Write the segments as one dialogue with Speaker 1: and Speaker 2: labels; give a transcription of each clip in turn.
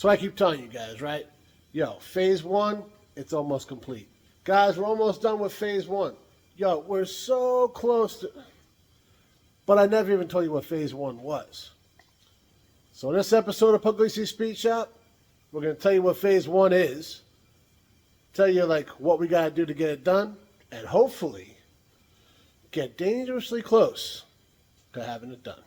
Speaker 1: So I keep telling you guys, right? Yo, phase one, it's almost complete. Guys, we're almost done with phase one. Yo, we're so close to... But I never even told you what phase one was. So in this episode of Pugliese Speed Shop, we're going to tell you what phase one is, tell you like what we got to do to get it done, and hopefully get dangerously close to having it done.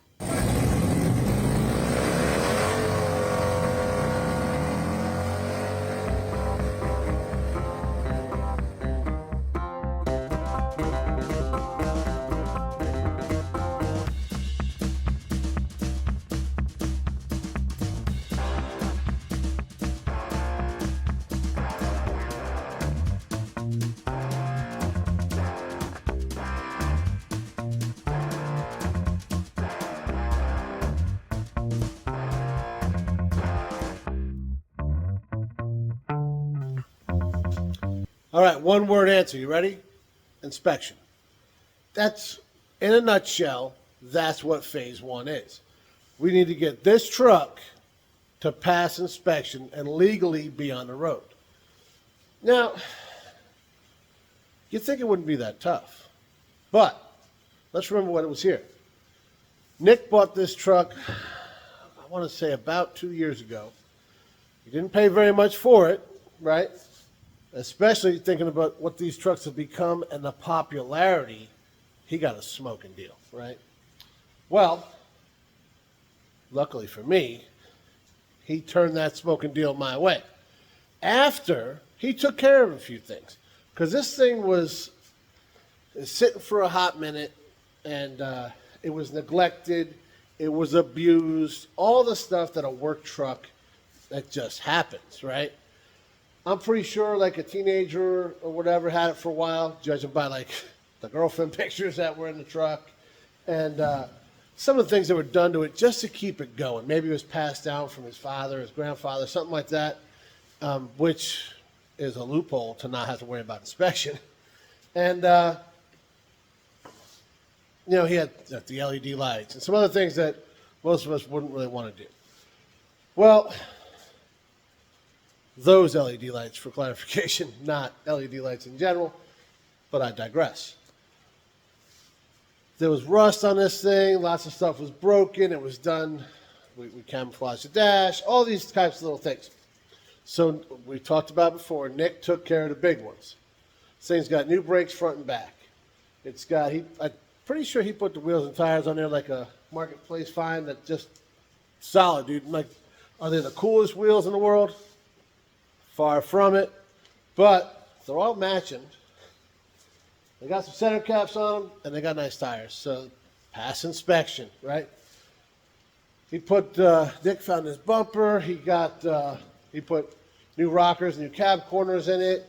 Speaker 1: All right, one word answer. You ready? Inspection. That's, in a nutshell, that's what phase one is. We need to get this truck to pass inspection and legally be on the road. Now, you'd think it wouldn't be that tough, but let's remember when it was here. Nick bought this truck, I want to say about 2 years ago. He didn't pay very much for it, right? Especially thinking about what these trucks have become and the popularity, he got a smoking deal, right? Well, luckily for me, he turned that smoking deal my way. After he took care of a few things, because this thing was sitting for a hot minute, and it was neglected, it was abused, all the stuff that a work truck that just happens, right? I'm pretty sure like a teenager or whatever had it for a while, judging by like the girlfriend pictures that were in the truck and some of the things that were done to it just to keep it going. Maybe it was passed down from his father, his grandfather, something like that, which is a loophole to not have to worry about inspection. And, you know, he had the LED lights and some other things that most of us wouldn't really want to do. Well, those LED lights, for clarification, not LED lights in general, but I digress. There was rust on this thing, lots of stuff was broken, it was done, we camouflaged the dash, all these types of little things. So we talked about before, Nick took care of the big ones. This thing's got new brakes front and back. It's got, I'm pretty sure he put the wheels and tires on there like a marketplace find that just solid, dude. Like, are they the coolest wheels in the world? Far from it, but they're all matching. They got some center caps on them, and they got nice tires. So, pass inspection, right? He put, Nick found his bumper. He put new rockers, new cab corners in it.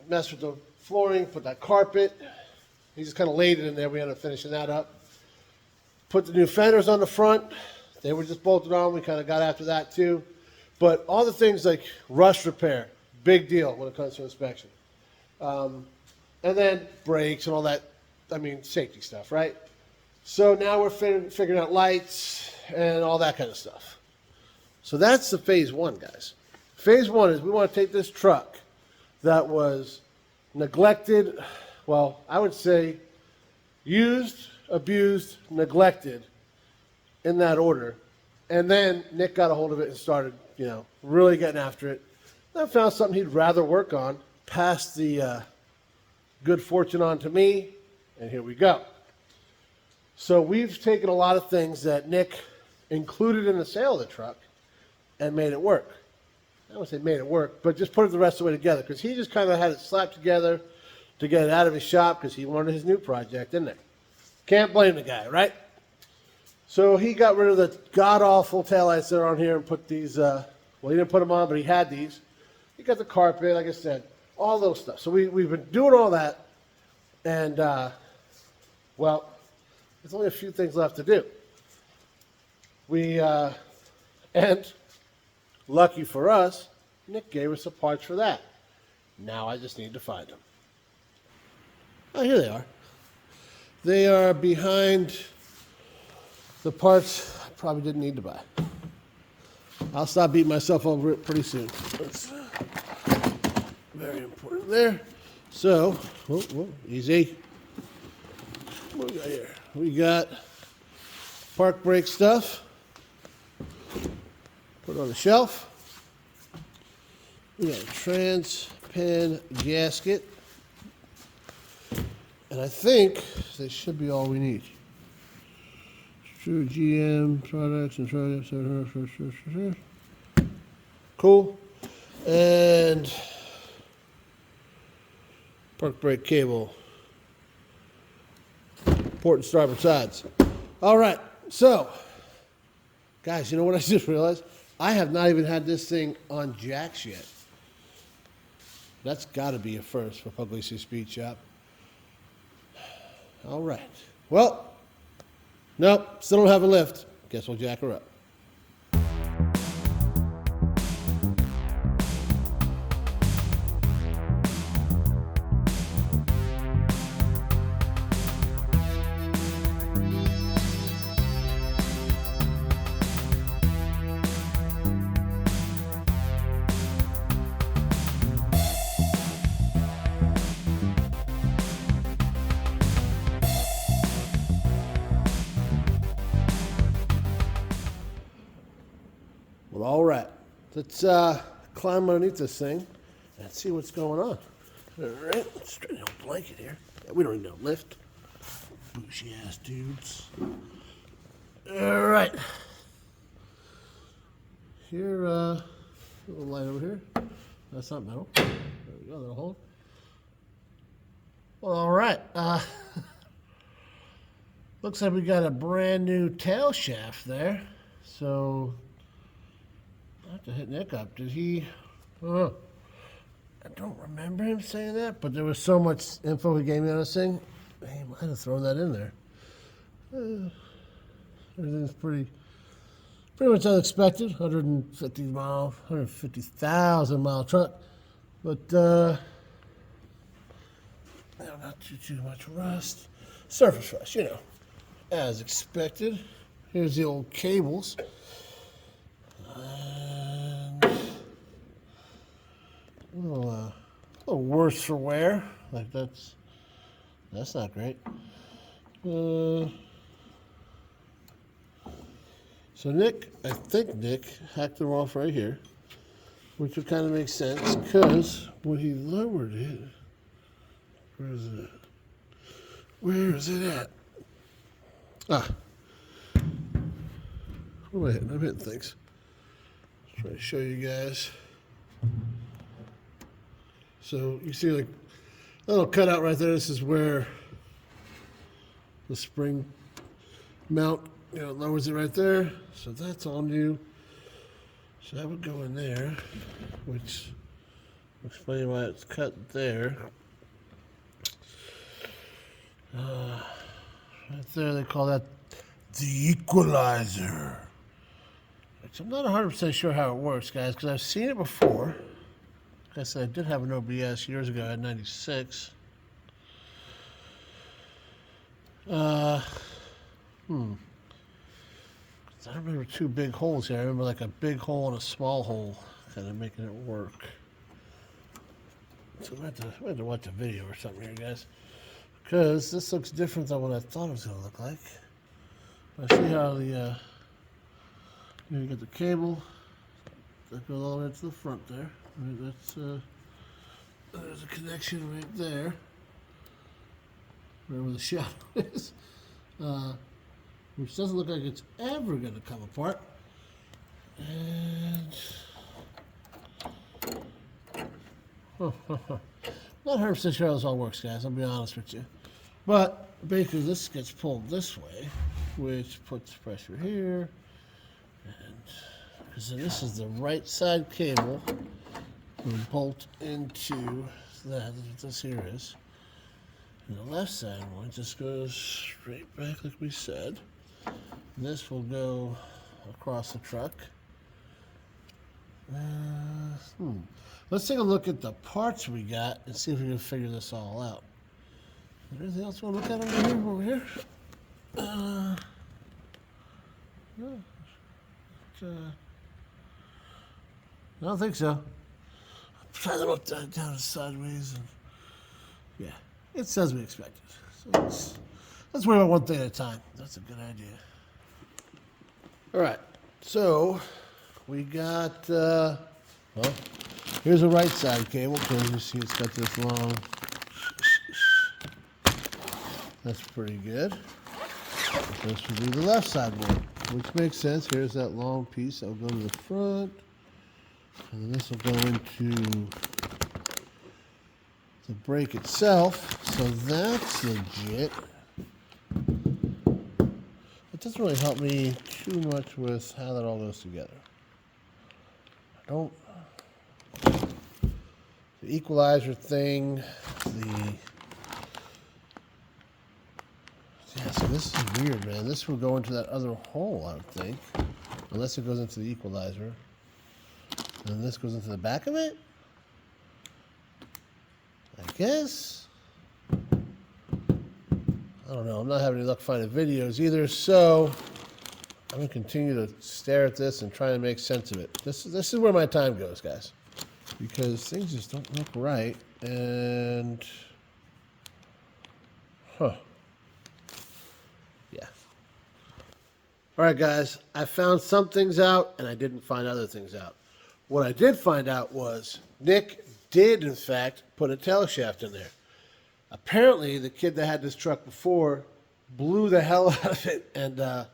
Speaker 1: Messed with the flooring, put that carpet. He just kind of laid it in there. We ended up finishing that up. Put the new fenders on the front. They were just bolted on. We kind of got after that too. But all the things like rust repair, big deal when it comes to inspection. And then brakes and all that, I mean, safety stuff, right? So now we're figuring out lights and all that kind of stuff. So that's the phase one, guys. Phase one is we want to take this truck that was neglected, well, I would say used, abused, neglected in that order. And then Nick got a hold of it and started, you know, really getting after it. And I found something he'd rather work on, passed the good fortune on to me, and here we go. So we've taken a lot of things that Nick included in the sale of the truck and made it work. I don't say made it work, but just put it the rest of the way together, because he just kind of had it slapped together to get it out of his shop because he wanted his new project in there. Can't blame the guy, right? So he got rid of the god-awful taillights that are on here and put these, well, he didn't put them on, but he had these. He got the carpet, like I said, all those stuff. So we've been doing all that, and, well, there's only a few things left to do. And lucky for us, Nick gave us the parts for that. Now I just need to find them. Oh, here they are. They are behind the parts I probably didn't need to buy. I'll stop beating myself over it pretty soon. That's very important there. So, whoa, easy. What do we got here? We got park brake stuff. Put it on the shelf. We got a trans pan gasket. And I think they should be all we need. True GM products and products. Cool. And park brake cable. Port and starboard sides. All right. So, guys, you know what I just realized? I have not even had this thing on jacks yet. That's got to be a first for Pugliese Speed Shop. All right. Well, nope, still don't have a lift. Guess we'll jack her up. Well, all right. Let's climb underneath this thing and see what's going on. All right, let's try the old blanket here. Yeah, we don't need no lift. Bougie ass dudes. All right. Here, a little light over here. That's not metal. There we go, that'll hold. Well, all right. Looks like we got a brand new tail shaft there. So, I have to hit Nick up. Did he? I don't remember him saying that, but there was so much info he gave me on this thing. He might have thrown that in there. Everything's pretty much unexpected. 150,000 mile truck, but not too much rust. Surface rust, you know, as expected. Here's the old cables. And a little worse for wear. Like that's not great. So I think Nick hacked them off right here, which would kind of make sense because when he lowered it, where is it? Where is it at? What am I hitting? I'm hitting things. Try to show you guys. So you see like a little cutout right there. This is where the spring mount, lowers it right there. So that's all new. So that would go in there, which will explain why it's cut there. Right there, they call that the equalizer. Which I'm not 100% sure how it works, guys, because I've seen it before. Like I said, I did have an OBS years ago. I had 96. I remember two big holes here. I remember like a big hole and a small hole, kind of making it work. So we have to watch a video or something here, guys, because this looks different than what I thought it was going to look like. I see how the you get the cable that goes all the way to the front there. Right, there's a connection right there, where the shadow is, which doesn't look like it's ever going to come apart. And not 100% sure how this all works, guys. I'll be honest with you. But basically, this gets pulled this way, which puts pressure here, and because this is the right side cable. We bolt into that. This here is. And the left side one just goes straight back, like we said. And this will go across the truck. Let's take a look at the parts we got and see if we can figure this all out. Is there anything else you want to look at over here? I don't think so. I'm trying to look down and sideways. And yeah, it says we expected. So let's worry about one thing at a time. That's a good idea. All right, so we got, well, here's a right side cable, because you see it's got this long. That's pretty good. This should be the left side one, which makes sense. Here's that long piece that will go to the front. And then this will go into the brake itself. So that's legit. It doesn't really help me too much with how that all goes together. I don't. The equalizer thing, yeah, so this is weird, man. This will go into that other hole, I would think. Unless it goes into the equalizer. And this goes into the back of it? I guess. I don't know. I'm not having any luck finding videos either, so I'm going to continue to stare at this and try and make sense of it. This is where my time goes, guys. Because things just don't look right. And... huh. Yeah. All right, guys. I found some things out, and I didn't find other things out. What I did find out was Nick did, in fact, put a tail shaft in there. Apparently, the kid that had this truck before blew the hell out of it, and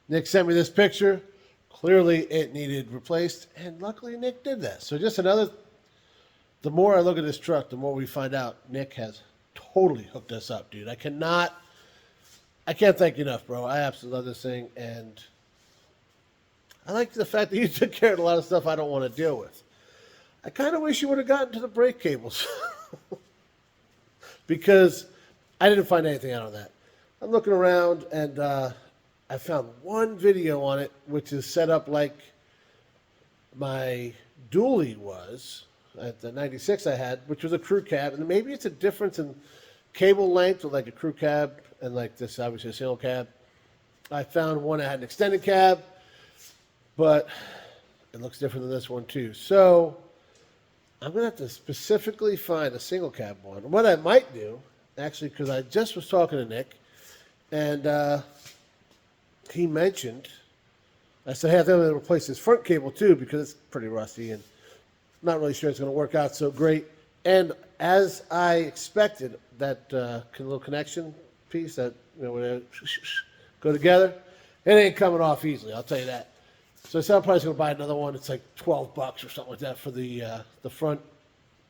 Speaker 1: Nick sent me this picture. Clearly, it needed replaced, and luckily, Nick did that. So just another, the more I look at this truck, the more we find out Nick has totally hooked us up, dude. I can't thank you enough, bro. I absolutely love this thing, and I like the fact that you took care of a lot of stuff I don't want to deal with. I kind of wish you would have gotten to the brake cables. Because I didn't find anything out on that. I'm looking around, and I found one video on it, which is set up like my dually was at the 96 I had, which was a crew cab. And maybe it's a difference in cable length with like a crew cab and like this, obviously a single cab. I found one that had an extended cab, but it looks different than this one too. So I'm going to have to specifically find a single cab one. What I might do, actually, because I just was talking to Nick, and he mentioned, I said, hey, I think I'm going to replace this front cable too, because it's pretty rusty, and I'm not really sure it's going to work out so great. And as I expected, that little connection piece that, you know, when they go together, it ain't coming off easily, I'll tell you that. So I said I'm probably going to buy another one. It's like $12 or something like that for the front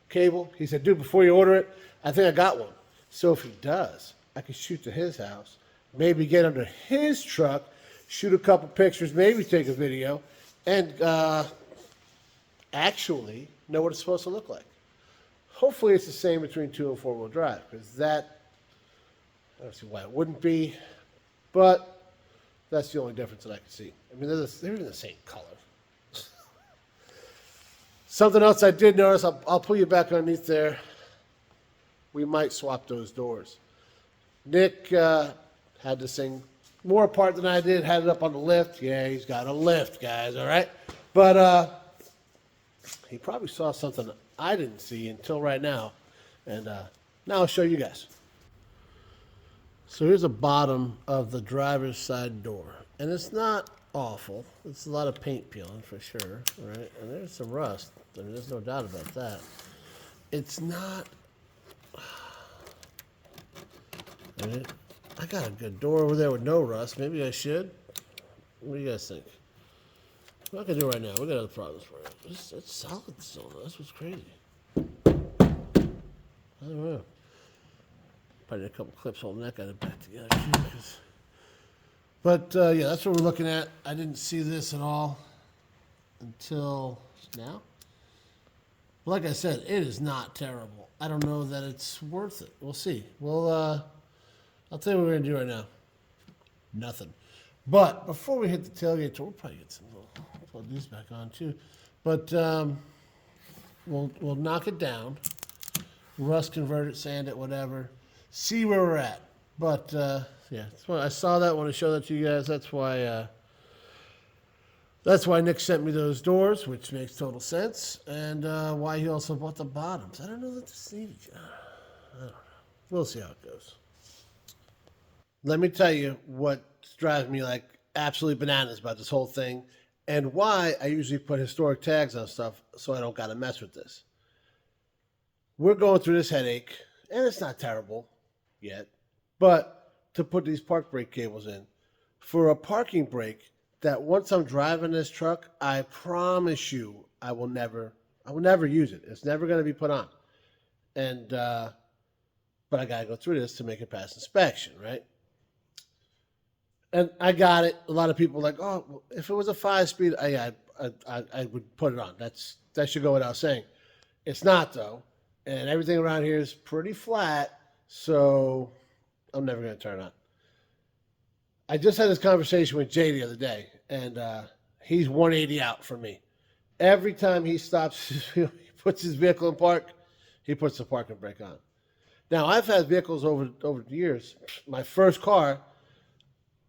Speaker 1: cable. He said, dude, before you order it, I think I got one. So if he does, I can shoot to his house, maybe get under his truck, shoot a couple pictures, maybe take a video, and actually know what it's supposed to look like. Hopefully it's the same between 2- and 4-wheel drive, because that, I don't see why it wouldn't be, but that's the only difference that I can see. I mean, they're in the same color. Something else I did notice, I'll pull you back underneath there. We might swap those doors. Nick had this thing more apart than I did, had it up on the lift. Yeah, he's got a lift, guys, all right? But he probably saw something I didn't see until right now. And now I'll show you guys. So here's the bottom of the driver's side door. And it's not awful. It's a lot of paint peeling for sure, right? And there's some rust. I mean, there's no doubt about that. It's not... I got a good door over there with no rust. Maybe I should. What do you guys think? I'm not going to do it right now. We got other problems for it. It's solid still. That's what's crazy. I don't know. Probably a couple clips holding that guy back together too. But yeah, that's what we're looking at. I didn't see this at all until now. Like I said, it is not terrible. I don't know that it's worth it. We'll see. Well, I'll tell you what we're gonna do right now. Nothing. But before we hit the tailgate, we'll probably get some little plug these back on too. But we'll knock it down, rust convert it, sand it, whatever. See where we're at. But yeah, that's why I saw that, want to show that to you guys. That's why That's why Nick sent me those doors, which makes total sense, and why he also bought the bottoms. I don't know that this needed. I don't know. We'll see how it goes. Let me tell you what drives me like absolutely bananas about this whole thing, and why I usually put historic tags on stuff so I don't got to mess with this. We're going through this headache, and it's not terrible yet, but to put these park brake cables in for a parking brake that once I'm driving this truck, I promise you I will never use it. It's never going to be put on. And but I got to go through this to make it pass inspection, right? And I got it. A lot of people are like, oh, well, if it was a 5-speed, I would put it on. That should go without saying. It's not though, and everything around here is pretty flat, so I'm never going to turn it on. I just had this conversation with Jay the other day, and he's 180 out from me. Every time he stops, he puts his vehicle in park, he puts the parking brake on. Now, I've had vehicles over the years. My first car,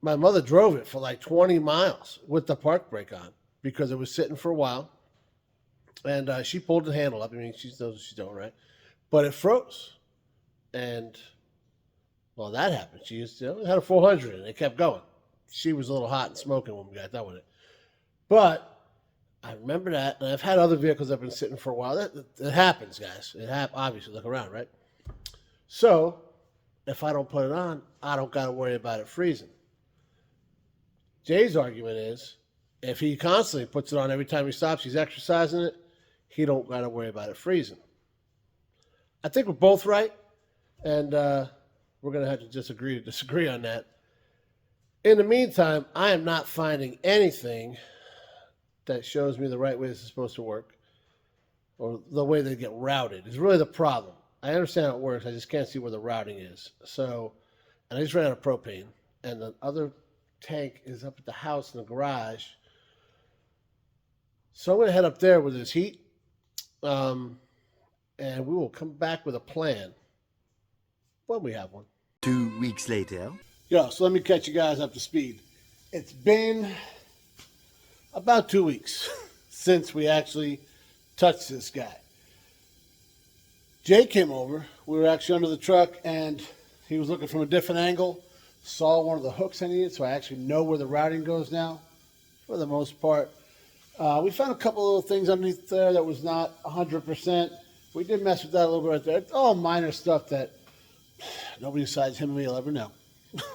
Speaker 1: my mother drove it for like 20 miles with the park brake on because it was sitting for a while, and she pulled the handle up. I mean, she knows what she's doing, right? But it froze, and well, that happened. She had a 400 and it kept going. She was a little hot and smoking when we got done with it. But I remember that, and I've had other vehicles that have been sitting for a while. It happens, guys. Obviously, look around, right? So if I don't put it on, I don't got to worry about it freezing. Jay's argument is if he constantly puts it on every time he stops, he's exercising it, he don't got to worry about it freezing. I think we're both right, and we're going to have to disagree on that. In the meantime, I am not finding anything that shows me the right way this is supposed to work or the way they get routed is really the problem. I understand how it works. I just can't see where the routing is. So, and I just ran out of propane, and the other tank is up at the house in the garage. So I'm going to head up there with this heat, and we will come back with a plan when we have one.
Speaker 2: 2 weeks later.
Speaker 1: Yo, so let me catch you guys up to speed. It's been about 2 weeks since we actually touched this guy. Jay came over. We were actually under the truck, and he was looking from a different angle. Saw one of the hooks I needed, so I actually know where the routing goes now, for the most part. We found a couple little things underneath there that was not 100%. We did mess with that a little bit right there. It's all minor stuff that nobody besides him and me will ever know.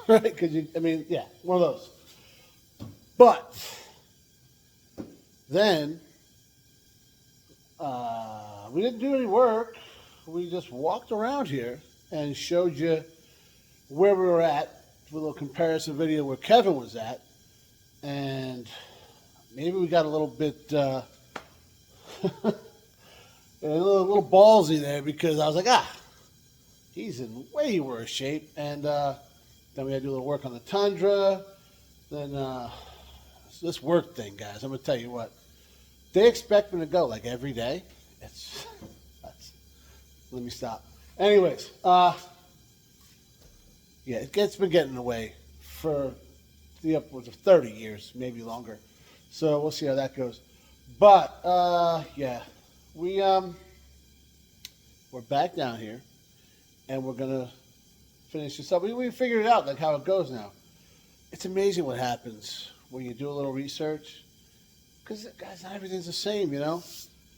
Speaker 1: Right? Because, one of those. But then we didn't do any work. We just walked around here and showed you where we were at with a little comparison video where Kevin was at. And maybe we got a little bit a little ballsy there because I was like, he's in way worse shape. And then we had to do a little work on the Tundra. Then this work thing, guys, I'm going to tell you what. They expect me to go like every day. Let me stop. Anyways, it's been getting away for the upwards of 30 years, maybe longer. So we'll see how that goes. But we're back down here, and we're gonna finish this up. We figured it out, like how it goes now. It's amazing what happens when you do a little research, because guys, not everything's the same, you know.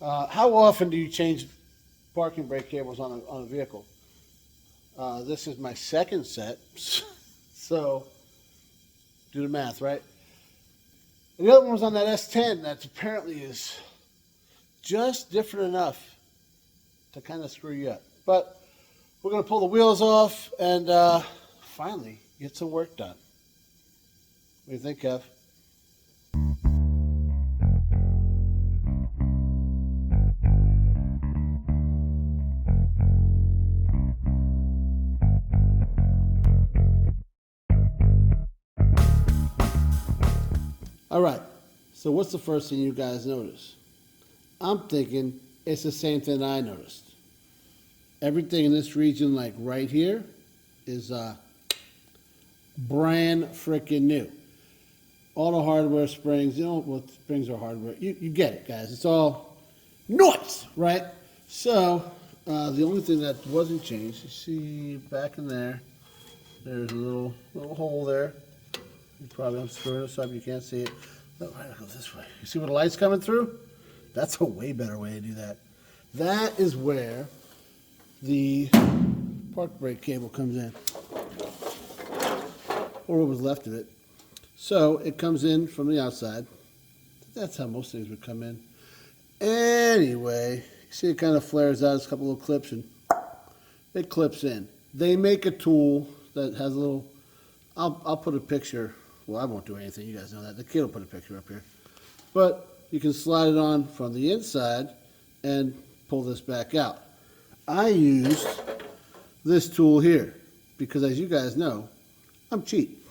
Speaker 1: How often do you change parking brake cables on a vehicle? This is my second set, so do the math, right? And the other one was on that S10 that apparently is just different enough to kind of screw you up. But we're going to pull the wheels off and finally get some work done. What do you think, Kev? All right, so what's the first thing you guys notice? I'm thinking it's the same thing I noticed. Everything in this region, like right here, is brand freaking new.
Speaker 2: all the hardware springs, you know, well, springs are hardware. You get it, guys. It's all noise, right? So, the only thing that wasn't changed, you see back in there, there's a little hole there. You probably, I'm screwing this up, you can't see it. Oh, right, it goes this way. You see where the light's coming through? That's a way better way to do that. That is where the park brake cable comes in, or what was left of it. So it comes in from the outside. That's how most things would come in. Anyway, you see it kind of flares out. It's a couple little clips, and it clips in. They make a tool that has a little. I'll put a picture. Well, I won't do anything. You guys know that. The kid will put a picture up here. But you can slide it on from the inside and pull this back out. I used this tool here because, as you guys know, I'm cheap.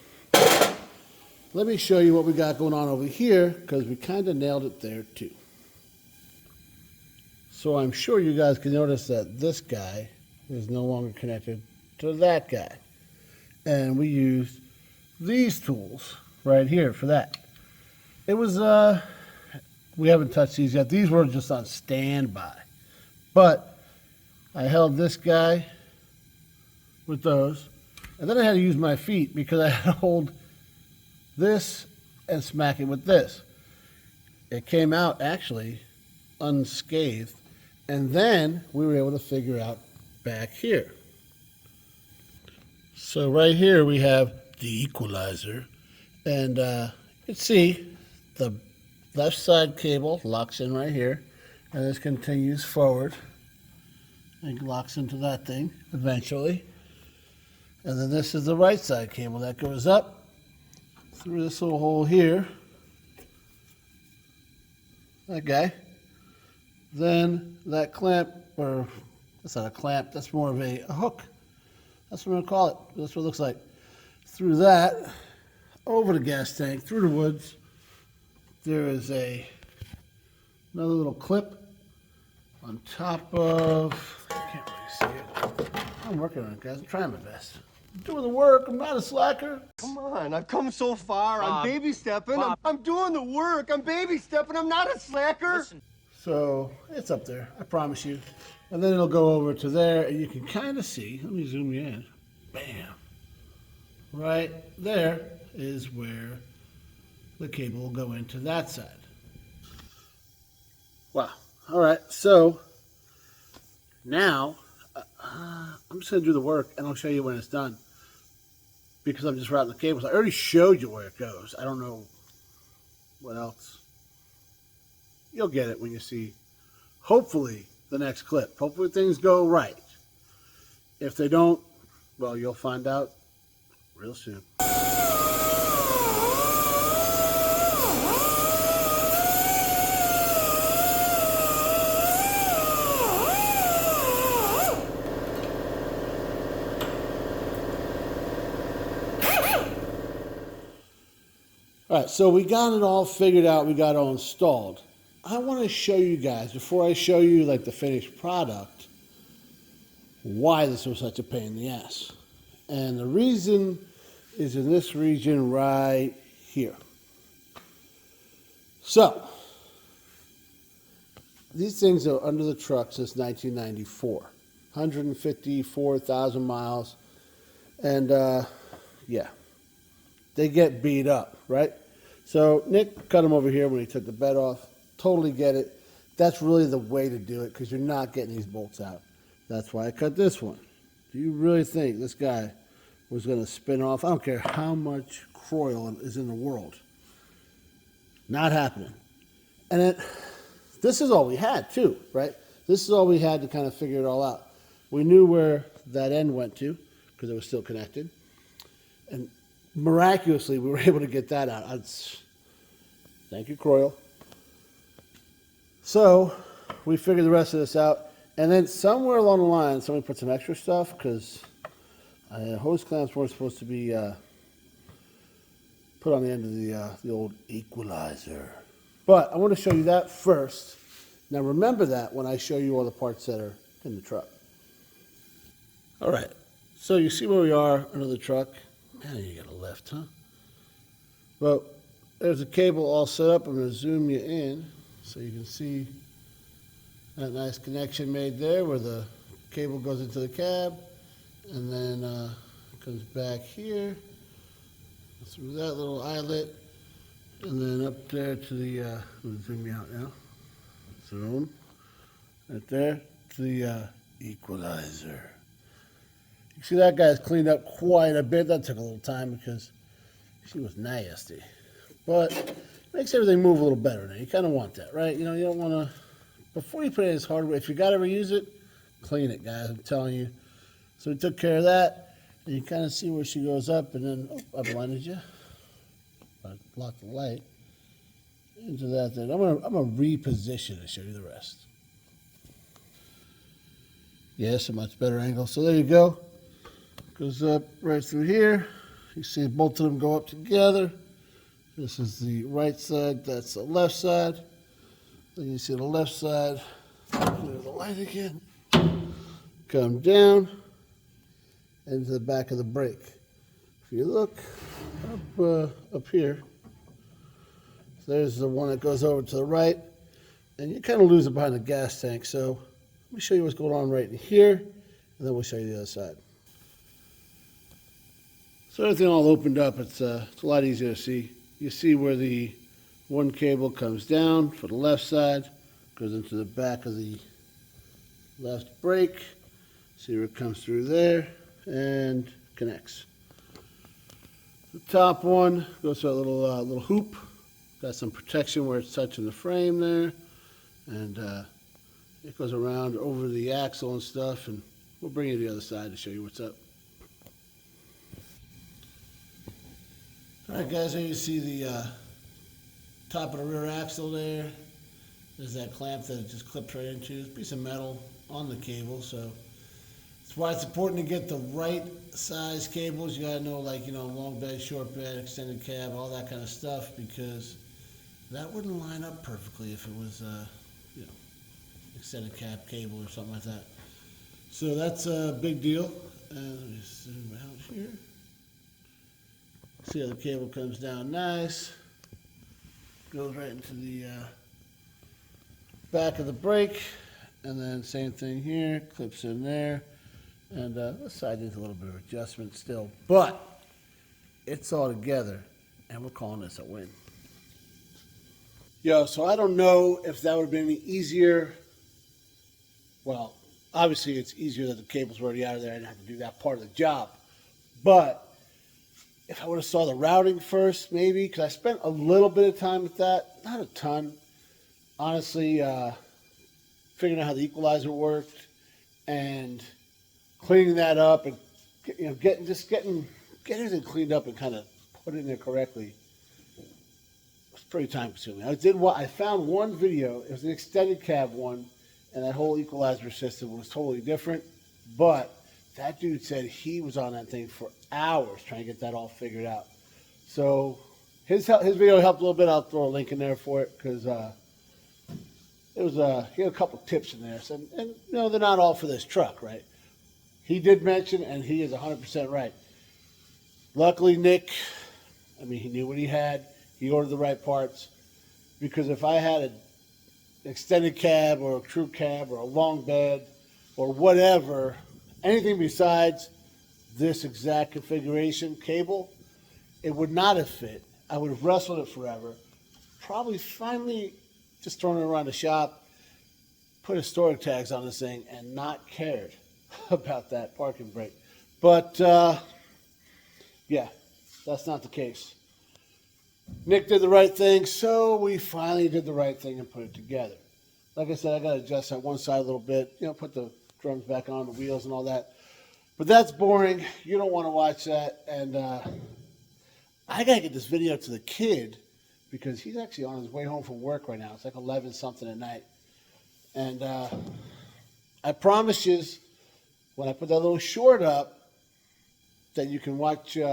Speaker 2: Let me show you what we got going on over here, because we kind of nailed it there too. So I'm sure you guys can notice that this guy is no longer connected to that guy. And we used these tools right here for that. It was, we haven't touched these yet. These were just on standby. But I held this guy with those. And then I had to use my feet because I had to hold this and smack it with this. It came out actually unscathed, and then we were able to figure out back here. So right here we have the equalizer, and you can see the left side cable locks in right here, and this continues forward and locks into that thing eventually. And then this is the right side cable that goes up through this little hole here. That guy. Then that clamp, or that's not a clamp, that's more of a hook. That's what I'm going to call it. That's what it looks like. Through that, over the gas tank, through the woods, there is another little clip on top of, I can't really see it. I'm working on it, guys. I'm trying my best. I'm doing the work. I'm not a slacker.
Speaker 3: Come on, I've come so far.
Speaker 4: Bob,
Speaker 3: I'm baby stepping.
Speaker 4: Bob.
Speaker 3: I'm doing the work. I'm baby stepping. I'm not a slacker.
Speaker 4: Listen.
Speaker 2: So it's up there, I promise you. And then it'll go over to there, and you can kind of see, let me zoom you in. Bam. Right there is where the cable will go into that side. Wow. All right, so now I'm just going to do the work, and I'll show you when it's done, because I'm just routing the cables. I already showed you where it goes. I don't know what else. You'll get it when you see, hopefully, the next clip. Hopefully things go right. If they don't, well, you'll find out real soon. All right, so we got it all figured out. We got it all installed. I want to show you guys, before I show you like the finished product, why this was such a pain in the ass. And the reason is in this region right here. So, these things are under the truck since 1994. 154,000 miles. And, yeah, they get beat up, right? So, Nick cut them over here when he took the bed off. Totally get it. That's really the way to do it because you're not getting these bolts out. That's why I cut this one. Do you really think this guy was going to spin off? I don't care how much Croyle is in the world. Not happening. And this is all we had too, right? This is all we had to kind of figure it all out. We knew where that end went to because it was still connected. And miraculously, we were able to get that out. Thank you, Croyle. So we figured the rest of this out. And then somewhere along the line, somebody put some extra stuff because hose clamps weren't supposed to be put on the end of the old equalizer. But I want to show you that first. Now remember that when I show you all the parts that are in the truck. All right, so you see where we are under the truck. Man, you got a lift, huh? Well, there's a cable all set up. I'm going to zoom you in so you can see that nice connection made there where the cable goes into the cab and then comes back here through that little eyelet and then up there to the, I'm going to zoom you out now. Zoom. Right there to the equalizer. You see that guy's cleaned up quite a bit. That took a little time because she was nasty. But it makes everything move a little better now. You kind of want that, right? You know, you don't want to, before you put in this hardware, if you got to reuse it, clean it, guys. I'm telling you. So we took care of that. And you kind of see where she goes up. And then, oh, I blinded you. I blocked the light. Into that there. I'm gonna reposition and show you the rest. Yes, a much better angle. So there you go. Goes up right through here. You see both of them go up together. This is the right side, that's the left side. Then you see the left side, clear the light again. Come down into the back of the brake. If you look up here, there's the one that goes over to the right, and you kind of lose it behind the gas tank. So let me show you what's going on right in here, and then we'll show you the other side. So everything all opened up. It's a lot easier to see. You see where the one cable comes down for the left side, goes into the back of the left brake. See where it comes through there and connects. The top one goes to a little hoop. Got some protection where it's touching the frame there, and it goes around over the axle and stuff, and we'll bring you to the other side to show you what's up. All right, guys, here you see the top of the rear axle there. There's that clamp that it just clips right into. It's a piece of metal on the cable, so that's why it's important to get the right size cables. You gotta know, like, you know, long bed, short bed, extended cab, all that kind of stuff, because that wouldn't line up perfectly if it was, you know, extended cab cable or something like that. So that's a big deal. Let me zoom out here. See how the cable comes down nice. Goes right into the back of the brake. And then same thing here, clips in there. And this side needs a little bit of adjustment still. But it's all together, and we're calling this a win. Yo, so I don't know if that would have been any easier. Well, obviously it's easier that the cables were already out of there. I didn't have to do that part of the job. But if I would have saw the routing first, maybe, because I spent a little bit of time with that, not a ton. Honestly, figuring out how the equalizer worked and cleaning that up and, you know, getting everything cleaned up and kind of put it in there correctly. It's pretty time consuming. I found one video. It was an extended cab one, and that whole equalizer system was totally different. But that dude said he was on that thing for hours trying to get that all figured out. So his video helped a little bit. I'll throw a link in there for it because it was he had a couple tips in there. So, and you know, they're not all for this truck, right? He did mention, and he is 100% right. Luckily, Nick, I mean, he knew what he had. He ordered the right parts, because if I had an extended cab or a crew cab or a long bed or whatever, anything besides this exact configuration cable, it would not have fit. I would have wrestled it forever. Probably finally just thrown it around the shop, put historic tags on this thing, and not cared about that parking brake. But, yeah, that's not the case. Nick did the right thing, so we finally did the right thing and put it together. Like I said, I got to adjust that one side a little bit, you know, put the drums back on, the wheels and all that. But that's boring. You don't want to watch that. And I got to get this video to the kid because he's actually on his way home from work right now. It's like 11 something at night. And I promise you, when I put that little short up, that you can watch, you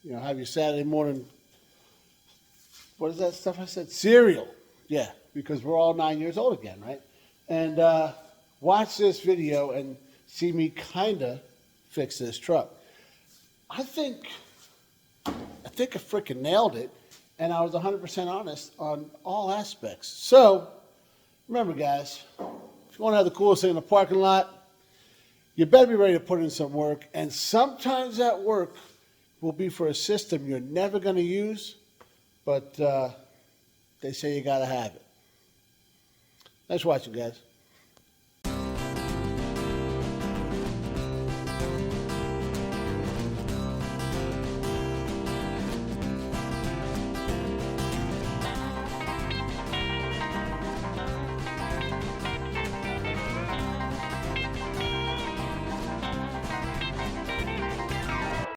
Speaker 2: know, have your Saturday morning, what is that stuff I said? Cereal. Yeah, because we're all 9 years old again, right? And watch this video and see me kind of fix this truck. I think I freaking nailed it. and I was 100% honest on all aspects. So, remember, guys, if you want to have the coolest thing in the parking lot, you better be ready to put in some work. And sometimes that work will be for a system you're never going to use, but they say you got to have it. Thanks for watching, guys.